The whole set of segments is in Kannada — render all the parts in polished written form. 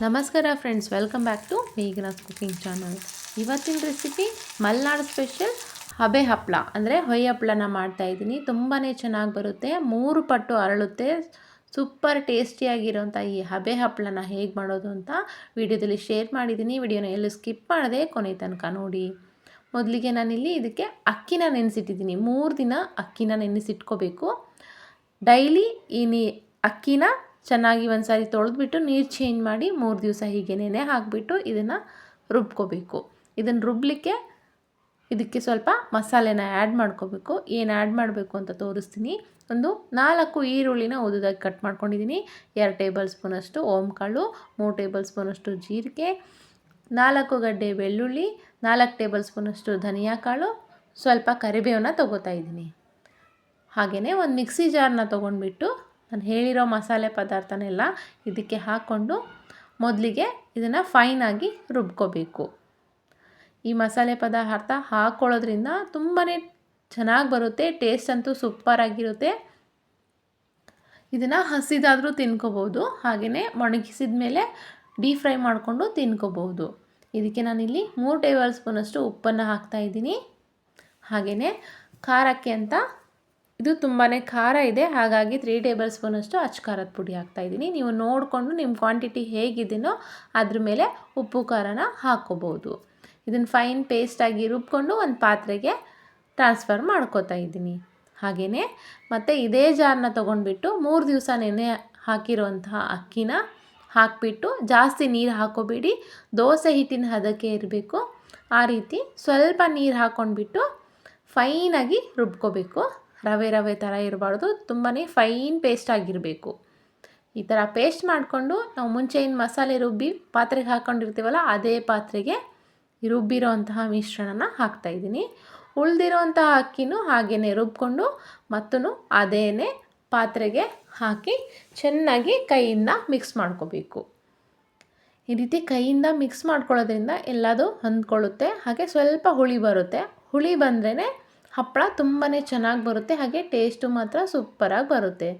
ನಮಸ್ಕಾರ friends, welcome back to Meghana's cooking channel. ಇವತ್ತಿನ ರೆಸಿಪಿ ಮಲೆನಾಡು ಸ್ಪೆಷಲ್ ಹಬೆ ಹಪ್ಪಳ ಅಂದರೆ ಹೊಯ್ ಹಪ್ಪಳನ ಮಾಡ್ತಾಯಿದ್ದೀನಿ. ತುಂಬಾ ಚೆನ್ನಾಗಿ ಬರುತ್ತೆ, 3 ಪಟ್ಟು ಅರಳುತ್ತೆ. ಸೂಪರ್ ಟೇಸ್ಟಿಯಾಗಿರೋಂಥ ಈ ಹಬೆ ಹಪ್ಪಳನ ಹೇಗೆ ಮಾಡೋದು ಅಂತ ವಿಡಿಯೋದಲ್ಲಿ ಶೇರ್ ಮಾಡಿದ್ದೀನಿ. ವಿಡಿಯೋನ ಎಲ್ಲೂ ಸ್ಕಿಪ್ ಮಾಡದೆ ಕೊನೆ ತನಕ ನೋಡಿ. ಮೊದಲಿಗೆ ನಾನಿಲ್ಲಿ ಇದಕ್ಕೆ ಅಕ್ಕಿನ ನೆನೆಸಿಟ್ಟಿದ್ದೀನಿ. 3 ದಿನ ಅಕ್ಕಿನ ನೆನೆಸಿಟ್ಕೋಬೇಕು. ಡೈಲಿ ಈ ಅಕ್ಕಿನ ಚೆನ್ನಾಗಿ ಒಂದು ಸಾರಿ ತೊಳೆದ್ಬಿಟ್ಟು ನೀರು ಚೇಂಜ್ ಮಾಡಿ 3 ದಿವಸ ಹೀಗೆ ನೆನೆ ಹಾಕಿಬಿಟ್ಟು ಇದನ್ನು ರುಬ್ಕೋಬೇಕು. ಇದನ್ನು ರುಬ್ಬಲಿಕ್ಕೆ ಇದಕ್ಕೆ ಸ್ವಲ್ಪ ಮಸಾಲೆನ ಆ್ಯಡ್ ಮಾಡ್ಕೋಬೇಕು. ಏನು ಆ್ಯಡ್ ಮಾಡಬೇಕು ಅಂತ ತೋರಿಸ್ತೀನಿ. ಒಂದು 4 ಈರುಳ್ಳಿನ ಉದುದಾಗಿ ಕಟ್ ಮಾಡ್ಕೊಂಡಿದ್ದೀನಿ. 2 ಟೇಬಲ್ ಸ್ಪೂನಷ್ಟು ಓಂಕಾಳು, 3 ಟೇಬಲ್ ಸ್ಪೂನಷ್ಟು ಜೀರಿಗೆ, 4 ಗಡ್ಡೆ ಬೆಳ್ಳುಳ್ಳಿ, 4 ಟೇಬಲ್ ಸ್ಪೂನಷ್ಟು ಧನಿಯಾ ಕಾಳು, ಸ್ವಲ್ಪ ಕರಿಬೇವನ್ನ ತೊಗೋತಾ ಇದ್ದೀನಿ. ಹಾಗೆಯೇ ಒಂದು ಮಿಕ್ಸಿ ಜಾರನ್ನ ತೊಗೊಂಡ್ಬಿಟ್ಟು ನಾನು ಹೇಳಿರೋ ಮಸಾಲೆ ಪದಾರ್ಥನೆಲ್ಲ ಇದಕ್ಕೆ ಹಾಕ್ಕೊಂಡು ಮೊದಲಿಗೆ ಇದನ್ನು ಫೈನಾಗಿ ರುಬ್ಕೋಬೇಕು. ಈ ಮಸಾಲೆ ಪದಾರ್ಥ ಹಾಕ್ಕೊಳ್ಳೋದ್ರಿಂದ ತುಂಬಾ ಚೆನ್ನಾಗಿ ಬರುತ್ತೆ. ಟೇಸ್ಟ್ ಅಂತೂ ಸೂಪರಾಗಿರುತ್ತೆ. ಇದನ್ನು ಹಸಿದಾದರೂ ತಿನ್ಕೋಬೋದು, ಹಾಗೆಯೇ ಒಣಗಿಸಿದ ಮೇಲೆ ಡೀಪ್ ಫ್ರೈ ಮಾಡಿಕೊಂಡು ತಿನ್ಕೋಬೋದು. ಇದಕ್ಕೆ ನಾನಿಲ್ಲಿ 3 ಟೇಬಲ್ ಸ್ಪೂನಷ್ಟು ಉಪ್ಪನ್ನು ಹಾಕ್ತಾಯಿದ್ದೀನಿ. ಹಾಗೆಯೇ ಖಾರಕ್ಕೆ ಅಂತ ಇದು ತುಂಬಾ ಖಾರ ಇದೆ, ಹಾಗಾಗಿ 3 ಟೇಬಲ್ ಸ್ಪೂನಷ್ಟು ಅಚ್ಚ ಖಾರದ ಪುಡಿ ಹಾಕ್ತಾಯಿದ್ದೀನಿ. ನೀವು ನೋಡಿಕೊಂಡು ನಿಮ್ಮ ಕ್ವಾಂಟಿಟಿ ಹೇಗಿದೆಯೋ ಅದ್ರ ಮೇಲೆ ಉಪ್ಪು ಖಾರನ ಹಾಕ್ಕೋಬೋದು. ಇದನ್ನು ಫೈನ್ ಪೇಸ್ಟಾಗಿ ರುಬ್ಕೊಂಡು ಒಂದು ಪಾತ್ರೆಗೆ ಟ್ರಾನ್ಸ್ಫರ್ ಮಾಡ್ಕೋತಾ ಇದ್ದೀನಿ. ಹಾಗೆಯೇ ಮತ್ತು ಇದೇ ಜಾರನ್ನ ತೊಗೊಂಡ್ಬಿಟ್ಟು 3 ದಿವಸ ನೆನೆ ಹಾಕಿರುವಂತಹ ಅಕ್ಕಿನ ಹಾಕಿಬಿಟ್ಟು, ಜಾಸ್ತಿ ನೀರು ಹಾಕೋಬೇಡಿ, ದೋಸೆ ಹಿಟ್ಟಿನ ಹದಕ್ಕೆ ಇರಬೇಕು. ಆ ರೀತಿ ಸ್ವಲ್ಪ ನೀರು ಹಾಕ್ಕೊಂಡ್ಬಿಟ್ಟು ಫೈನಾಗಿ ರುಬ್ಕೋಬೇಕು. ರವೆ ಥರ ಇರಬಾರ್ದು, ತುಂಬಾ ಫೈನ್ ಪೇಸ್ಟ್ ಆಗಿರಬೇಕು. ಈ ಥರ ಪೇಸ್ಟ್ ಮಾಡಿಕೊಂಡು ನಾವು ಮುಂಚೆ ಏನು ಮಸಾಲೆ ರುಬ್ಬಿ ಪಾತ್ರೆಗೆ ಹಾಕ್ಕೊಂಡಿರ್ತೀವಲ್ಲ, ಅದೇ ಪಾತ್ರೆಗೆ ರುಬ್ಬಿರೋ ಅಂತಹ ಮಿಶ್ರಣನ ಹಾಕ್ತಾಯಿದ್ದೀನಿ. ಉಳಿದಿರೋಂತಹ ಅಕ್ಕಿನೂ ಹಾಗೆಯೇ ರುಬ್ಕೊಂಡು ಮತ್ತೂ ಅದೇ ಪಾತ್ರೆಗೆ ಹಾಕಿ ಚೆನ್ನಾಗಿ ಕೈಯಿಂದ ಮಿಕ್ಸ್ ಮಾಡ್ಕೋಬೇಕು. ಈ ರೀತಿ ಕೈಯಿಂದ ಮಿಕ್ಸ್ ಮಾಡ್ಕೊಳ್ಳೋದ್ರಿಂದ ಎಲ್ಲದೂ ಹೊಂದ್ಕೊಳ್ಳುತ್ತೆ. ಹಾಗೆ ಸ್ವಲ್ಪ ಹುಳಿ ಬರುತ್ತೆ. ಹುಳಿ ಬಂದ್ರೇ ಹಪ್ಪಳ ತುಂಬಾ ಚೆನ್ನಾಗಿ ಬರುತ್ತೆ, ಹಾಗೆ ಟೇಸ್ಟು ಮಾತ್ರ ಸೂಪರಾಗಿ ಬರುತ್ತೆ.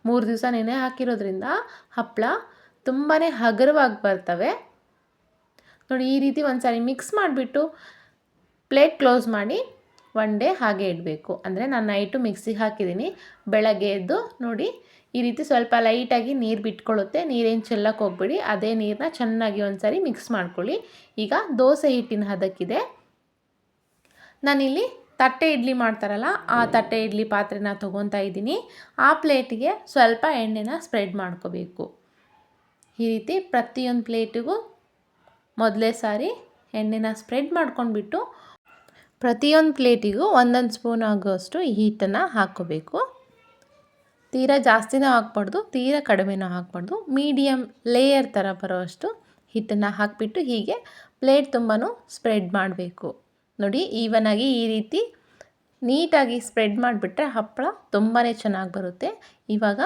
3 ದಿವಸ ನೆನೆ ಹಾಕಿರೋದ್ರಿಂದ ಹಪ್ಪಳ ತುಂಬಾ ಹಗುರವಾಗಿ ಬರ್ತವೆ ನೋಡಿ. ಈ ರೀತಿ ಒಂದು ಸಾರಿ ಮಿಕ್ಸ್ ಮಾಡಿಬಿಟ್ಟು ಪ್ಲೇಟ್ ಕ್ಲೋಸ್ ಮಾಡಿ 1 ಡೇ ಹಾಗೆ ಇಡಬೇಕು. ಅಂದರೆ ನಾನು ನೈಟು ಮಿಕ್ಸಿಗೆ ಹಾಕಿದ್ದೀನಿ, ಬೆಳಗ್ಗೆ ಎದ್ದು ನೋಡಿ ಈ ರೀತಿ ಸ್ವಲ್ಪ ಲೈಟಾಗಿ ನೀರು ಬಿಟ್ಕೊಳ್ಳುತ್ತೆ. ನೀರೇನು ಚೆಲ್ಲಕ್ಕೆ ಹೋಗ್ಬೇಡಿ, ಅದೇ ನೀರನ್ನ ಚೆನ್ನಾಗಿ ಒಂದು ಸಾರಿ ಮಿಕ್ಸ್ ಮಾಡ್ಕೊಳ್ಳಿ. ಈಗ ದೋಸೆ ಹಿಟ್ಟಿನ ಹದಕ್ಕಿದೆ. ನಾನಿಲ್ಲಿ ತಟ್ಟೆ ಇಡ್ಲಿ ಮಾಡ್ತಾರಲ್ಲ, ಆ ತಟ್ಟೆ ಇಡ್ಲಿ ಪಾತ್ರೆನ ತೊಗೊತಾ ಇದ್ದೀನಿ. ಆ ಪ್ಲೇಟಿಗೆ ಸ್ವಲ್ಪ ಎಣ್ಣೆನ ಸ್ಪ್ರೆಡ್ ಮಾಡ್ಕೋಬೇಕು. ಈ ರೀತಿ ಪ್ರತಿಯೊಂದು ಪ್ಲೇಟಿಗೂ ಮೊದಲೇ ಸಾರಿ ಎಣ್ಣೆನ ಸ್ಪ್ರೆಡ್ ಮಾಡ್ಕೊಂಡ್ಬಿಟ್ಟು ಪ್ರತಿಯೊಂದು ಪ್ಲೇಟಿಗೂ 1 ಸ್ಪೂನ್ ಆಗೋಷ್ಟು ಹಿಟ್ಟನ್ನು ಹಾಕ್ಕೋಬೇಕು. ತೀರಾ ಜಾಸ್ತಿನೂ ಹಾಕ್ಬಾರ್ದು, ತೀರಾ ಕಡಿಮೆನೂ ಹಾಕ್ಬಾರ್ದು. ಮೀಡಿಯಮ್ ಲೇಯರ್ ಥರ ಬರೋಷ್ಟು ಹಿಟ್ಟನ್ನು ಹಾಕಿಬಿಟ್ಟು ಹೀಗೆ ಪ್ಲೇಟ್ ತುಂಬಾ ಸ್ಪ್ರೆಡ್ ಮಾಡಬೇಕು. ನೋಡಿ, ಈವನಾಗಿ ಈ ರೀತಿ ನೀಟಾಗಿ ಸ್ಪ್ರೆಡ್ ಮಾಡಿಬಿಟ್ರೆ ಹಪ್ಪಳ ತುಂಬಾ ಚೆನ್ನಾಗಿ ಬರುತ್ತೆ. ಇವಾಗ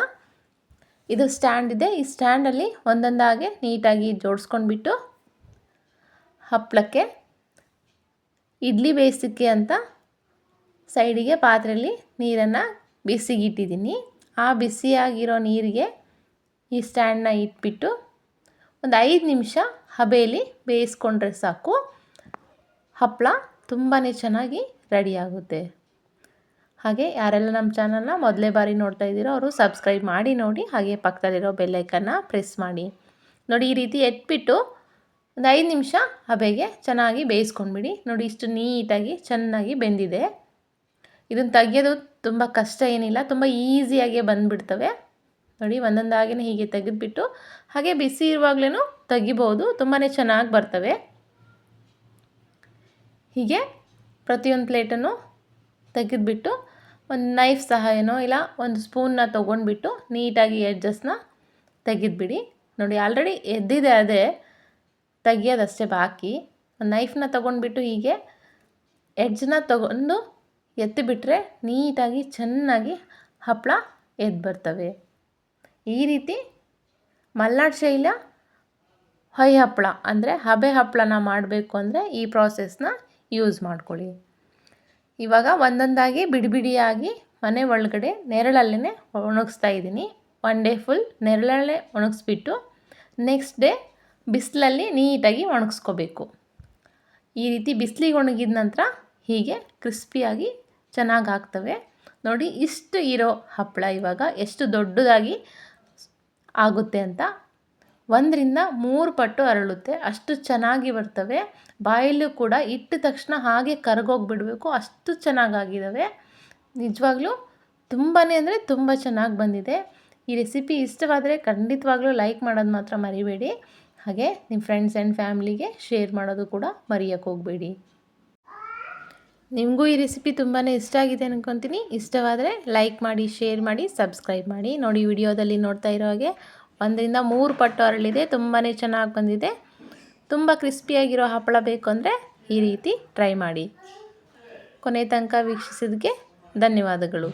ಇದು ಸ್ಟ್ಯಾಂಡ್ ಇದೆ, ಈ ಸ್ಟ್ಯಾಂಡಲ್ಲಿ ಒಂದೊಂದಾಗೆ ನೀಟಾಗಿ ಜೋಡಿಸ್ಕೊಂಡ್ಬಿಟ್ಟು ಹಪ್ಪಳಕ್ಕೆ ಇಡ್ಲಿ ಬೇಯಿಸೋಕ್ಕೆ ಅಂತ ಸೈಡಿಗೆ ಪಾತ್ರೆಯಲ್ಲಿ ನೀರನ್ನು ಬಿಸಿಗಿಟ್ಟಿದ್ದೀನಿ. ಆ ಬಿಸಿಯಾಗಿರೋ ನೀರಿಗೆ ಈ ಸ್ಟ್ಯಾಂಡನ್ನ ಇಟ್ಬಿಟ್ಟು ಒಂದು 5 ನಿಮಿಷ ಹಬೆಯಲ್ಲಿ ಬೇಯಿಸ್ಕೊಂಡ್ರೆ ಸಾಕು. ಹಪ್ಪಳ ತುಂಬಾ ಚೆನ್ನಾಗಿ ರೆಡಿಯಾಗುತ್ತೆ. ಹಾಗೆ ಯಾರೆಲ್ಲ ನಮ್ಮ ಚಾನಲ್ನ ಮೊದಲೇ ಬಾರಿ ನೋಡ್ತಾ ಇದ್ದೀರೋ ಅವರು ಸಬ್ಸ್ಕ್ರೈಬ್ ಮಾಡಿ ನೋಡಿ, ಹಾಗೆ ಪಕ್ಕದಲ್ಲಿರೋ ಬೆಲ್ಲೈಕನ್ನ ಪ್ರೆಸ್ ಮಾಡಿ ನೋಡಿ. ಈ ರೀತಿ ಎಟ್ಬಿಟ್ಟು ಒಂದು 5 ನಿಮಿಷ ಹಬೆಗೆ ಚೆನ್ನಾಗಿ ಬೇಯಿಸ್ಕೊಂಡ್ಬಿಡಿ. ನೋಡಿ, ಇಷ್ಟು ನೀಟಾಗಿ ಚೆನ್ನಾಗಿ ಬೆಂದಿದೆ. ಇದನ್ನು ತೆಗೆಯೋದು ತುಂಬ ಕಷ್ಟ ಏನಿಲ್ಲ, ತುಂಬ ಈಸಿಯಾಗಿ ಬಂದುಬಿಡ್ತವೆ ನೋಡಿ. ಒಂದೊಂದಾಗಿಯೇ ಹೀಗೆ ತೆಗೆದುಬಿಟ್ಟು ಹಾಗೆ ಬಿಸಿ ಇರುವಾಗಲೂ ತೆಗಿಬೋದು, ತುಂಬಾ ಚೆನ್ನಾಗಿ ಬರ್ತವೆ. ಹೀಗೆ ಪ್ರತಿಯೊಂದು ಪ್ಲೇಟನ್ನು ತೆಗೆದುಬಿಟ್ಟು ಒಂದು ನೈಫ್ ಸಹಾಯನೋ ಇಲ್ಲ ಒಂದು ಸ್ಪೂನ್ನ ತೊಗೊಂಡ್ಬಿಟ್ಟು ನೀಟಾಗಿ ಎಡ್ಜಸ್ನ ತೆಗೆದುಬಿಡಿ. ನೋಡಿ, ಆಲ್ರೆಡಿ ಎದ್ದಿದೆ, ಅದೇ ತೆಗಿಯೋದಷ್ಟೇ ಬಾಕಿ. ಒಂದು ನೈಫ್ನ ತೊಗೊಂಡ್ಬಿಟ್ಟು ಹೀಗೆ ಎಡ್ಜನ್ನ ತೊಗೊಂಡು ಎತ್ತಿಬಿಟ್ರೆ ನೀಟಾಗಿ ಚೆನ್ನಾಗಿ ಹಪ್ಪಳ ಎದ್ದು ಬರ್ತವೆ. ಈ ರೀತಿ ಮಲೆನಾಡು ಶೈಲಿಯ ಹೊಯ್ ಹಪ್ಪಳ ಅಂದರೆ ಹಬೆ ಹಪ್ಪಳನ ಮಾಡಬೇಕು ಅಂದರೆ ಈ ಪ್ರಾಸೆಸ್ನ ಯೂಸ್ ಮಾಡ್ಕೊಳ್ಳಿ. ಇವಾಗ ಒಂದೊಂದಾಗಿ ಬಿಡಿಯಾಗಿ ಮನೆ ಒಳಗಡೆ ನೆರಳಲ್ಲೇ ಒಣಗಿಸ್ತಾ ಇದ್ದೀನಿ. 1 ಡೇ ಫುಲ್ ನೆರಳಲ್ಲೇ ಒಣಗಿಸ್ಬಿಟ್ಟು ನೆಕ್ಸ್ಟ್ ಡೇ ಬಿಸಿಲಲ್ಲಿ ನೀಟಾಗಿ ಒಣಗಿಸ್ಕೋಬೇಕು. ಈ ರೀತಿ ಬಿಸಿಲಿಗೆ ಒಣಗಿದ ನಂತರ ಹೀಗೆ ಕ್ರಿಸ್ಪಿಯಾಗಿ ಚೆನ್ನಾಗಿ ಆಗ್ತವೆ. ನೋಡಿ ಇಷ್ಟು ಇರೋ ಹಪ್ಪಳ ಇವಾಗ ಎಷ್ಟು ದೊಡ್ಡದಾಗಿ ಆಗುತ್ತೆ ಅಂತ. 1ರಿಂದ 3 ಪಟ್ಟು ಅರಳುತ್ತೆ, ಅಷ್ಟು ಚೆನ್ನಾಗಿ ಬರ್ತವೆ. ಬಾಯಲ್ಲೂ ಕೂಡ ಇಟ್ಟ ತಕ್ಷಣ ಹಾಗೆ ಕರಗೋಗಿಬಿಡಬೇಕು, ಅಷ್ಟು ಚೆನ್ನಾಗಾಗಿದ್ದಾವೆ. ನಿಜವಾಗ್ಲೂ ತುಂಬಾ ಅಂದರೆ ತುಂಬ ಚೆನ್ನಾಗಿ ಬಂದಿದೆ. ಈ ರೆಸಿಪಿ ಇಷ್ಟವಾದರೆ ಖಂಡಿತವಾಗ್ಲೂ ಲೈಕ್ ಮಾಡೋದು ಮಾತ್ರ ಮರಿಬೇಡಿ. ಹಾಗೆ ನಿಮ್ಮ ಫ್ರೆಂಡ್ಸ್ ಆ್ಯಂಡ್ ಫ್ಯಾಮ್ಲಿಗೆ ಶೇರ್ ಮಾಡೋದು ಕೂಡ ಮರೆಯೋಕ್ಕೆ ಹೋಗಬೇಡಿ. ನಿಮಗೂ ಈ ರೆಸಿಪಿ ತುಂಬಾ ಇಷ್ಟ ಆಗಿದೆ ಅಂದ್ಕೊತೀನಿ. ಇಷ್ಟವಾದರೆ ಲೈಕ್ ಮಾಡಿ, ಶೇರ್ ಮಾಡಿ, ಸಬ್ಸ್ಕ್ರೈಬ್ ಮಾಡಿ. ನೋಡಿ ವಿಡಿಯೋದಲ್ಲಿ ನೋಡ್ತಾ ಇರೋ ಹಾಗೆ 1ರಿಂದ 3 ಪಟ್ಟು ಅರಳಿದೆ, ತುಂಬಾ ಚೆನ್ನಾಗಿ ಬಂದಿದೆ. ತುಂಬ ಕ್ರಿಸ್ಪಿಯಾಗಿರೋ ಹಪ್ಪಳ ಬೇಕು ಅಂದರೆ ಈ ರೀತಿ ಟ್ರೈ ಮಾಡಿ. ಕೊನೆ ತನಕ ವೀಕ್ಷಿಸಿದ್ದಕ್ಕೆ ಧನ್ಯವಾದಗಳು.